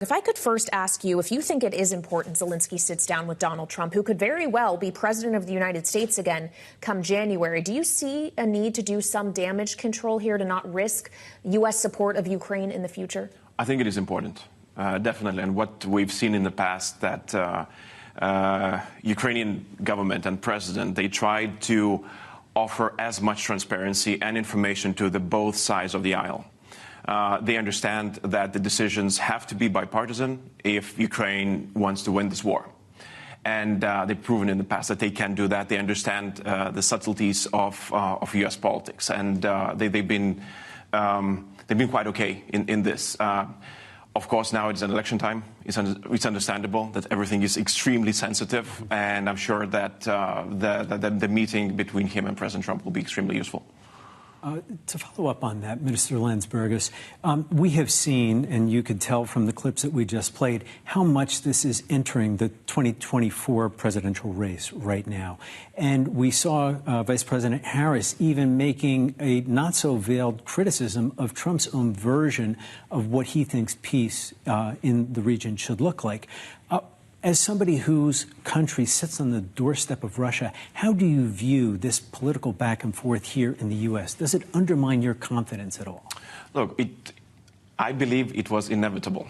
If I could first ask you if you think it is important Zelensky sits down with Donald Trump, who could very well be president of the United States again come January. Do you see a need to do some damage control here to not risk U.S. support of Ukraine in the future? I think it is important, definitely. And what we've seen in the past that Ukrainian government and president, they tried to offer as much transparency and information to the both sides of the aisle. They understand that the decisions have to be bipartisan if Ukraine wants to win this war. And they've proven in the past that they can do that. They understand the subtleties of U.S. politics. And they've been quite okay in this. Of course, now it's an election time. It's understandable that everything is extremely sensitive. And I'm sure that the meeting between him and President Trump will be extremely useful. To follow up on that, Minister Landsbergis, we have seen, and you could tell from the clips that we just played, how much this is entering the 2024 presidential race right now. And we saw Vice President Harris even making a not-so-veiled criticism of Trump's own version of what he thinks peace in the region should look like. As somebody whose country sits on the doorstep of Russia, how do you view this political back and forth here in the U.S.? Does it undermine your confidence at all? Look, I believe it was inevitable.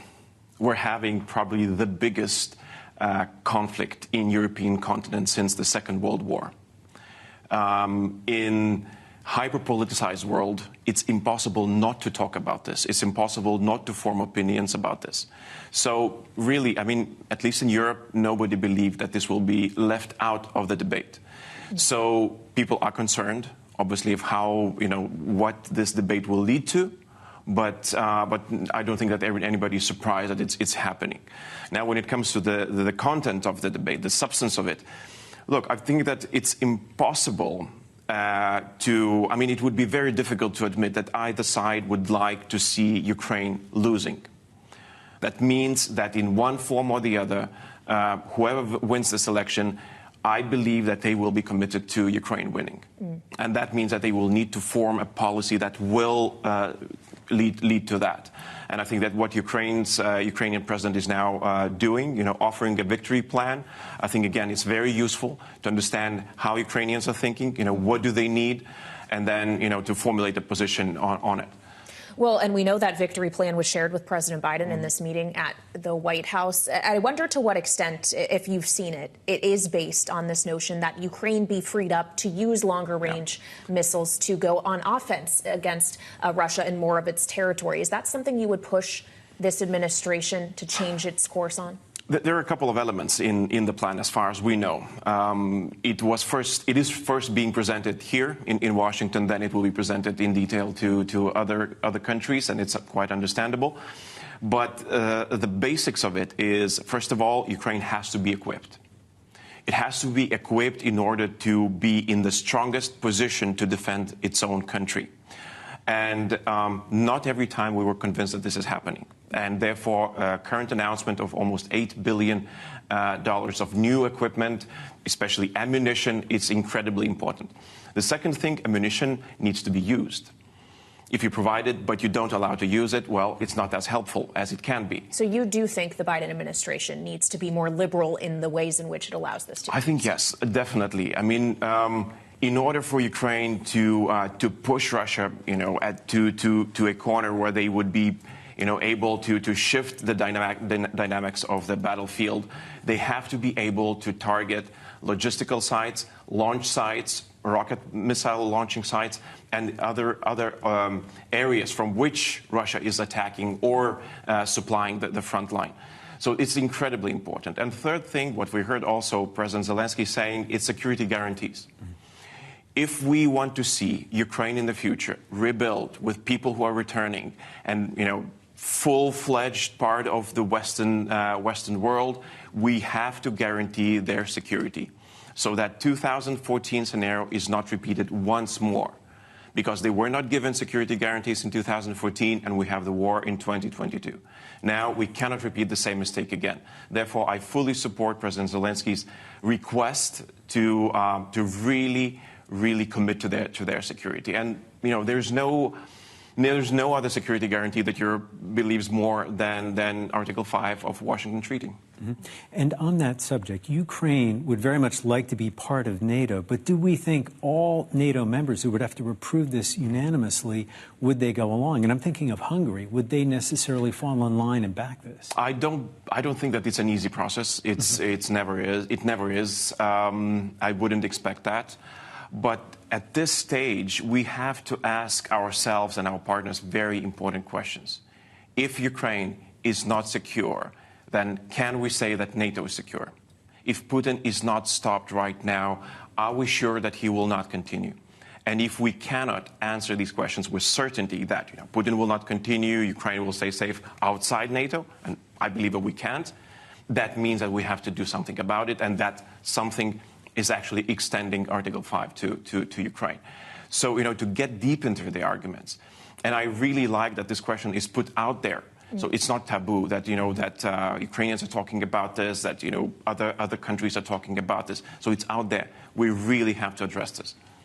We're having probably the biggest conflict in European continent since the Second World War. In hyper-politicized world, it's impossible not to talk about this. It's impossible not to form opinions about this. So really, I mean, at least in Europe, nobody believed that this will be left out of the debate. So people are concerned, obviously, of how, what this debate will lead to. But I don't think that anybody is surprised that it's happening. Now, when it comes to the content of the debate, the substance of it, look, I think that it's impossible it would be very difficult to admit that either side would like to see Ukraine losing. That means that in one form or the other, whoever wins this election, I believe that they will be committed to Ukraine winning. And that means that they will need to form a policy that will lead to that. And I think that what Ukrainian president is now doing, offering a victory plan, I think, again, it's very useful to understand how Ukrainians are thinking, what do they need, and then, to formulate a position on it. Well, and we know that victory plan was shared with President Biden in this meeting at the White House. I wonder to what extent, if you've seen it, it is based on this notion that Ukraine be freed up to use longer-range missiles to go on offense against Russia and more of its territory. Is that something you would push this administration to change its course on? There are a couple of elements in the plan, as far as we know. It is first being presented here in Washington, then it will be presented in detail to other countries, and it's quite understandable. But the basics of it is, first of all, Ukraine has to be equipped. It has to be equipped in order to be in the strongest position to defend its own country. And not every time we were convinced that this is happening. And therefore, current announcement of almost $8 billion of new equipment, especially ammunition, is incredibly important. The second thing, ammunition needs to be used. If you provide it, but you don't allow to use it, well, it's not as helpful as it can be. So you do think the Biden administration needs to be more liberal in the ways in which it allows this to be? I think, yes, definitely. I mean, in order for Ukraine to push Russia, to a corner where they would be, able to shift the dynamics of the battlefield, they have to be able to target logistical sites, launch sites, rocket missile launching sites, and other areas from which Russia is attacking or supplying the front line. So it's incredibly important. And the third thing, what we heard also President Zelensky saying, is security guarantees. If we want to see Ukraine in the future rebuild with people who are returning and, full-fledged part of the Western world, we have to guarantee their security so that 2014 scenario is not repeated once more, because they were not given security guarantees in 2014 and we have the war in 2022. Now we cannot repeat the same mistake again. Therefore, I fully support President Zelensky's request to really commit to their security. And there's no There's no other security guarantee that Europe believes more than Article 5 of Washington Treaty. Mm-hmm. And on that subject, Ukraine would very much like to be part of NATO, but do we think all NATO members who would have to approve this unanimously, would they go along? And I'm thinking of Hungary. Would they necessarily fall in line and back this? I don't think that it's an easy process. It never is. I wouldn't expect that. But at this stage, we have to ask ourselves and our partners very important questions. If Ukraine is not secure, then can we say that NATO is secure? If Putin is not stopped right now, are we sure that he will not continue? And if we cannot answer these questions with certainty that Putin will not continue, Ukraine will stay safe outside NATO, and I believe that we can't, that means that we have to do something about it, and that something is actually extending Article 5 to Ukraine. So, to get deep into the arguments, and I really like that this question is put out there. So it's not taboo that, that Ukrainians are talking about this, that, other countries are talking about this. So it's out there. We really have to address this.